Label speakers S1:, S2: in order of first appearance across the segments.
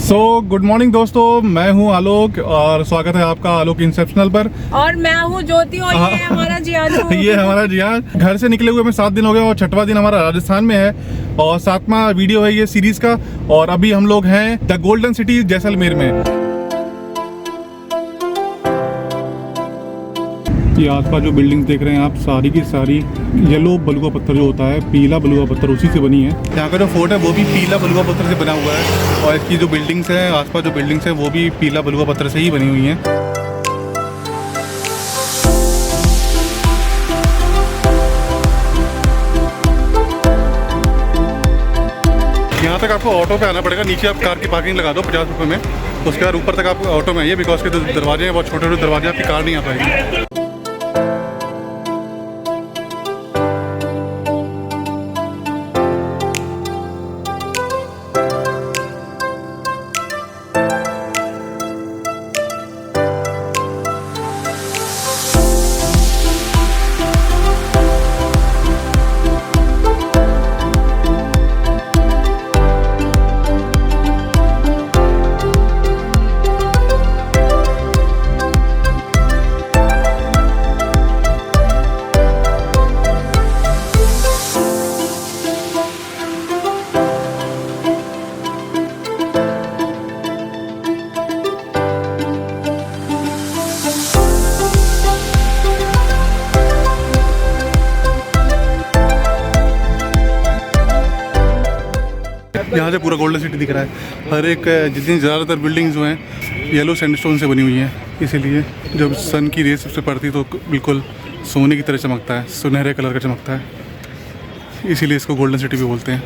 S1: Good morning दोस्तों, मैं हूं आलोक और स्वागत है आपका आलोक इंसेप्शनल पर।
S2: और मैं हूं ज्योति और ये हमारा जियान।
S1: ये हमारा जियान। घर से निकले हुए हमें 7 दिन हो गए और 6वां दिन हमारा राजस्थान में है और 7वां वीडियो है ये सीरीज का। और अभी हम लोग हैं द गोल्डन सिटी जैसलमेर में। ये आसपास जो बिल्डिंग्स देख रहे हैं आप, सारी की सारी येलो बलुआ पत्थर जो होता है, पीला बलुआ पत्थर, उसी से बनी है। यहाँ का जो फोर्ट है वो भी पीला बलुआ पत्थर से बना हुआ है और इसकी जो बिल्डिंग्स हैं, आसपास जो बिल्डिंग्स हैं वो भी पीला बलुआ पत्थर से ही बनी हुई हैं। यहाँ तक आपको ऑटो पे आना पड़ेगा। नीचे आप कार की पार्किंग लगा दो 50 रुपये में, उसके बाद ऊपर तक आप ऑटो में आइए, बिकॉज के दरवाजे हैं बहुत छोटे छोटे दरवाजे, आपकी कार नहीं आ पाएगी। यहाँ से पूरा गोल्डन सिटी दिख रहा है। हर एक जितनी ज़्यादातर बिल्डिंग्स जो हैं येलो सैंडस्टोन से बनी हुई हैं, इसीलिए जब सन की रेस उससे पड़ती है तो बिल्कुल सोने की तरह चमकता है, सुनहरे कलर का चमकता है, इसीलिए इसको गोल्डन सिटी भी बोलते हैं।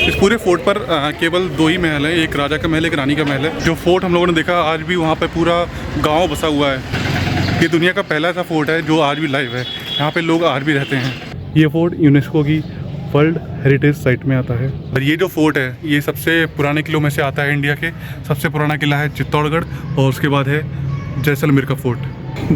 S1: इस पूरे फोर्ट पर केवल 2 ही महल हैं, एक राजा का महल, एक रानी का महल है। जो फोर्ट हम लोगों ने देखा, आज भी वहाँ पर पूरा गाँव बसा हुआ है। ये दुनिया का पहला ऐसा फोर्ट है जो आज भी लाइव है, यहाँ पर लोग आज भी रहते हैं। ये फोर्ट यूनेस्को की वर्ल्ड हेरिटेज साइट में आता है। और ये जो फोर्ट है ये सबसे पुराने किलों में से आता है। इंडिया के सबसे पुराना किला है चित्तौड़गढ़ और उसके बाद है जैसलमेर का फोर्ट।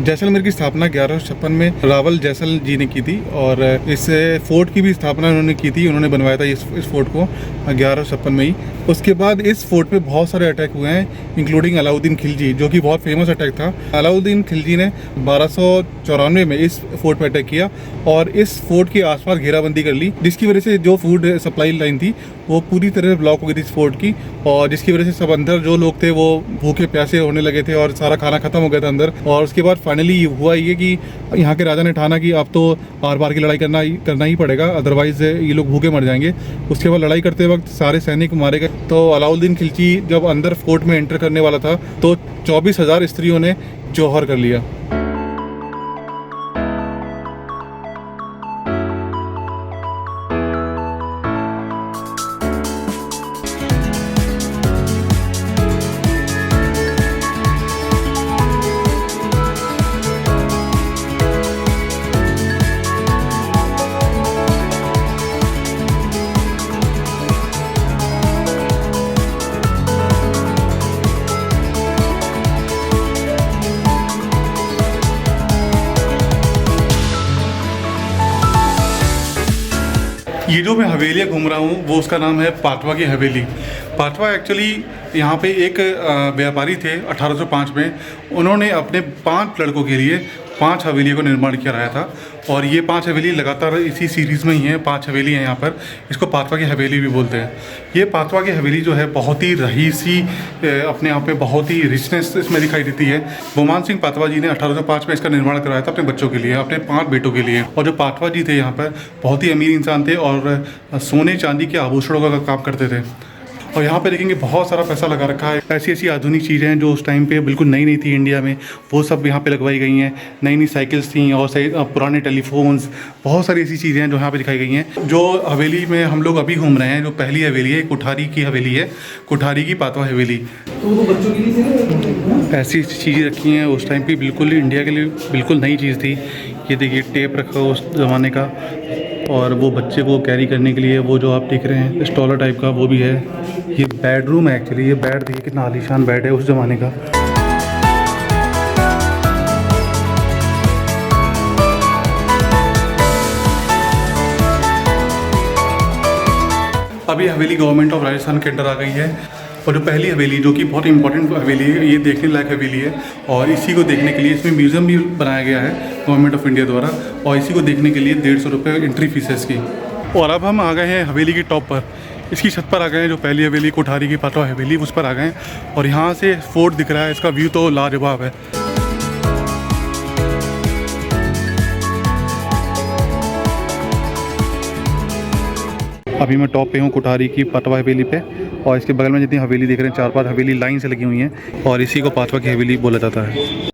S1: जैसलमेर की स्थापना 1156 में रावल जैसल जी ने की थी और इस फोर्ट की भी स्थापना उन्होंने की थी। उन्होंने बनवाया था इस फोर्ट को 1156 में ही। उसके बाद इस फोर्ट पे बहुत सारे अटैक हुए हैं, इंक्लूडिंग अलाउद्दीन खिलजी, जो कि बहुत फेमस अटैक था। अलाउद्दीन खिलजी ने 1294 में इस फोर्ट पे अटैक किया और इस फोर्ट के आसपास घेराबंदी कर ली, जिसकी वजह से जो फूड सप्लाई लाइन थी वो पूरी तरह से ब्लॉक हो गई थी इस फोर्ट की, और जिसकी वजह से सब अंदर जो लोग थे वो भूखे प्यासे होने लगे थे और सारा खाना खत्म हो गया था अंदर। और उसके बाद फाइनली हुआ ये कि यहाँ के राजा ने ठाना कि अब तो आर पार की लड़ाई करना ही पड़ेगा, अदरवाइज ये लोग भूखे मर जाएंगे। उसके बाद लड़ाई करते वक्त सारे सैनिक मारे गए। तो अलाउद्दीन खिलजी जब अंदर फोर्ट में एंटर करने वाला था तो 24,000 स्त्रियों ने जौहर कर लिया। ये जो मैं हवेलियाँ घूम रहा हूँ वो उसका नाम है पाटवा की हवेली। पाटवा एक्चुअली यहाँ पे एक व्यापारी थे 1805 में, उन्होंने अपने 5 लड़कों के लिए 5 हवेलियों का निर्माण कराया था और ये 5 हवेली लगातार इसी सीरीज़ में ही हैं। 5 हवेली हैं यहाँ पर, इसको पाटवा की हवेली भी बोलते हैं। ये पाटवा की हवेली जो है बहुत ही रईसी, अपने आप में बहुत ही रिचनेस इसमें दिखाई देती है। बोमान सिंह पाटवा जी ने 1805 में इसका निर्माण कराया था अपने बच्चों के लिए, अपने 5 बेटों के लिए। और जो पाटवा जी थे यहाँ पर बहुत ही अमीर इंसान थे और सोने चांदी के आभूषणों का काम करते थे। और यहाँ पे देखेंगे बहुत सारा पैसा लगा रखा है। ऐसी ऐसी आधुनिक चीज़ें हैं जो उस टाइम पे बिल्कुल नई नई थी इंडिया में, वो सब यहाँ पे लगवाई गई हैं। नई नई साइकिल्स थी और पुराने टेलीफोन्स, बहुत सारी ऐसी चीज़ें हैं जो यहाँ पे दिखाई गई हैं। जो हवेली में हम लोग अभी घूम रहे हैं, जो पहली हवेली है, कुठारी की हवेली है, कुठारी की पाटवा हवेली। ऐसी चीज़ें रखी हैं उस टाइम पर, बिल्कुल इंडिया के लिए बिल्कुल नई चीज़ थी। ये देखिए टेप रखा हुआ उस ज़माने का, और वो बच्चे को कैरी करने के लिए वो जो आप देख रहे हैं स्टॉलर टाइप का वो भी है। ये बेडरूम है एक्चुअली, ये बेड देखिए कितना आलीशान बेड है उस ज़माने का। अभी हवेली गवर्नमेंट ऑफ राजस्थान के अंडर आ गई है और जो पहली हवेली जो कि बहुत इंपॉर्टेंट हवेली है, ये देखने लायक हवेली है और इसी को देखने के लिए इसमें म्यूज़ियम भी बनाया गया है गवर्नमेंट ऑफ इंडिया द्वारा और इसी को देखने के लिए 150 रुपये एंट्री फीस है इसकी। और अब हम आ गए हैं हवेली की टॉप पर, इसकी छत पर आ गए हैं, जो पहली हवेली कोठारी की पाटवा हवेली उस पर आ गए हैं और यहाँ से फोर्ट दिख रहा है, इसका व्यू तो लाजवाब है। अभी मैं टॉप पे हूँ कोठारी की पाटवा हवेली पे और इसके बगल में जितनी हवेली देख रहे हैं 4-5 हवेली लाइन से लगी हुई हैं और इसी को पाटवा की हवेली बोला जाता है।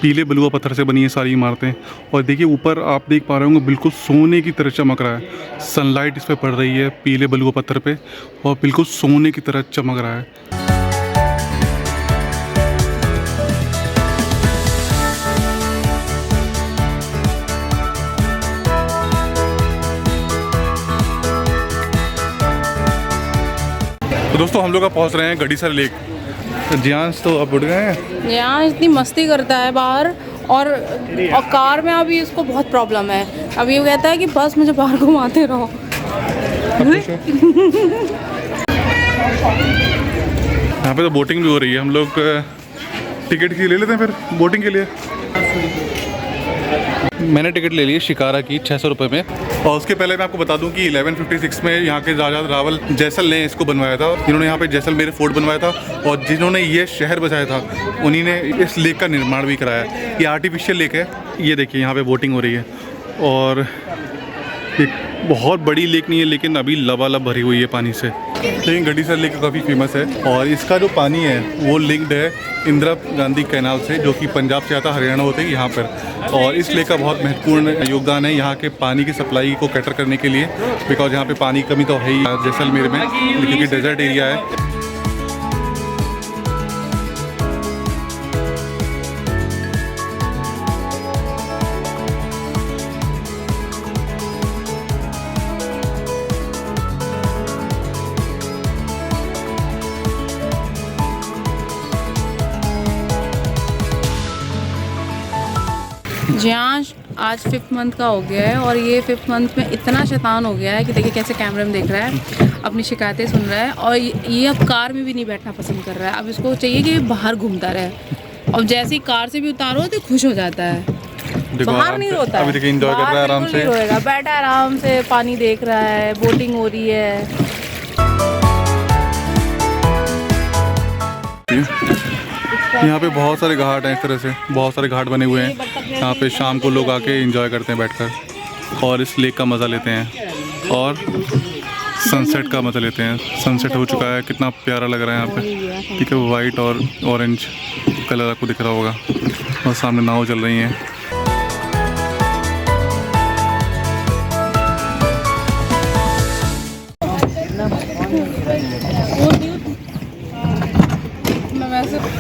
S1: पीले बलुआ पत्थर से बनी है सारी इमारतें और देखिए ऊपर आप देख पा रहे होंगे बिल्कुल सोने की तरह चमक रहा है, सनलाइट इस पर पड़ रही है पीले बलुआ पत्थर पे और बिल्कुल सोने की तरह चमक रहा है। तो दोस्तों हम लोग अब पहुंच रहे हैं गड़ीसर लेक। जियांश तो अब उड़ गए हैं,
S2: यहाँ इतनी मस्ती करता है बाहर और कार में अभी इसको बहुत प्रॉब्लम है। अभी वो कहता है कि बस मुझे बाहर घुमाते रहो।
S1: यहाँ पे तो बोटिंग भी हो रही है, हम लोग टिकट की ले लेते हैं फिर बोटिंग के लिए। मैंने टिकट ले ली है शिकारा की 600 रुपये में और उसके पहले मैं आपको बता दूं कि 1156 में यहाँ के राजा रावल जैसल ने इसको बनवाया था, जिन्होंने यहाँ पे जैसलमेर फोर्ट बनवाया था और जिन्होंने ये शहर बसाया था उन्हीं ने इस लेक का निर्माण भी कराया। ये आर्टिफिशियल लेक है, ये देखिए यहाँ पे बोटिंग हो रही है और एक बहुत बड़ी लेक नहीं है लेकिन अभी लबालब भरी हुई है पानी से। लेकिन गड़ीसर लेक काफ़ी फेमस है और इसका जो पानी है वो लिंक्ड है इंदिरा गांधी कैनाल से, जो कि पंजाब से आता हरियाणा होते हैं यहाँ पर। और इस लेक का बहुत महत्वपूर्ण योगदान है यहाँ के पानी की सप्लाई को कैटर करने के लिए, बिकॉज यहाँ पे पानी की कमी तो है ही जैसलमेर में क्योंकि डेजर्ट एरिया है।
S2: जियांश आज 5th मंथ का हो गया है और ये 5th मंथ में इतना शैतान हो गया है कि देखिए कैसे कैमरे में देख रहा है, अपनी शिकायतें सुन रहा है और ये अब कार में भी नहीं बैठना पसंद कर रहा है। अब इसको चाहिए कि बाहर घूमता रहे और जैसे ही कार से भी उतारो तो खुश हो जाता है, बाहर नहीं रोता है,
S1: एंजॉय कर रहा है आराम से,
S2: रोएगा, बैठा आराम से पानी देख रहा है, बोटिंग हो रही है।
S1: यहाँ पे बहुत सारे घाट हैं, इस तरह से बहुत सारे घाट बने हुए हैं। यहाँ पे शाम को लोग आके एंजॉय करते हैं बैठकर और इस लेक का मज़ा लेते हैं और सनसेट का मज़ा लेते हैं। सनसेट हो चुका है, कितना प्यारा लग रहा है यहाँ पे, ठीक है, वाइट और ऑरेंज कलर आपको दिख रहा होगा और सामने नाव चल रही हैं।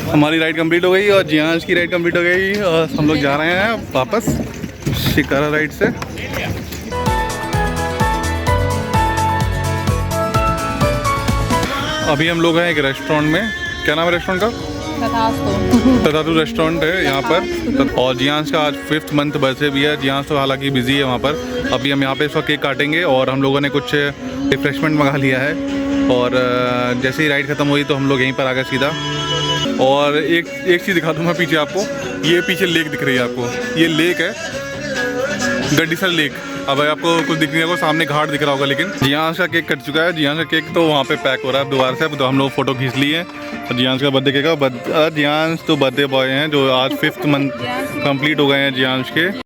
S1: हमारी राइड कंप्लीट हो गई और जियांश की राइड कंप्लीट हो गई और हम लोग जा रहे हैं वापस शिकारा राइड से। अभी हम लोग हैं एक रेस्टोरेंट में, क्या नाम है रेस्टोरेंट का? तथास्तु रेस्टोरेंट है यहाँ पर। और जियांश का आज 5th मंथ बर्थडे भी है। जियांश तो हालांकि बिजी है वहाँ पर। अभी हम यहाँ पे इसका केक काटेंगे और हम लोगों ने कुछ रिफ्रेशमेंट मंगा लिया है और जैसे ही राइड ख़त्म हुई तो हम लोग यहीं पर आ गए सीधा। और एक चीज़ दिखा दूँ मैं पीछे आपको, ये पीछे लेक दिख रही है आपको, ये लेक है गड़ीसर लेक। अब आपको कुछ दिख नहीं होगा, सामने घाट दिख रहा होगा, लेकिन जियांश का केक कट चुका है। जियांश का केक तो वहाँ पे पैक हो रहा है दोबारा से। अब तो हम लोग फ़ोटो खींच लिए और जियांश का बर्थडे केक का। जियांश तो बर्थडे बॉय हैं जो आज 5th मंथ कंप्लीट हो गए हैं जियांश के।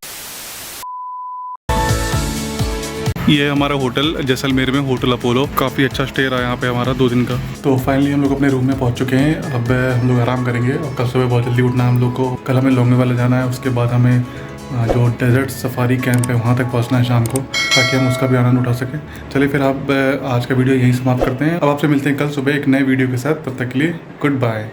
S1: ये है हमारा होटल जैसलमेर में, होटल अपोलो। काफ़ी अच्छा स्टे रहा यहाँ पे हमारा 2 दिन का। तो फाइनली हम लोग अपने रूम में पहुँच चुके हैं। अब हम लोग आराम करेंगे और कल सुबह बहुत जल्दी उठना है हम लोग को। कल हमें लोंगेवाला जाना है, उसके बाद हमें जो डेजर्ट सफारी कैंप है वहाँ तक पहुँचना है शाम को, ताकि हम उसका भी आनंद उठा सकें। चलिए फिर आप आज का वीडियो यहीं समाप्त करते हैं। अब आपसे मिलते हैं कल सुबह एक नए वीडियो के साथ। तब तक के लिए गुड बाय।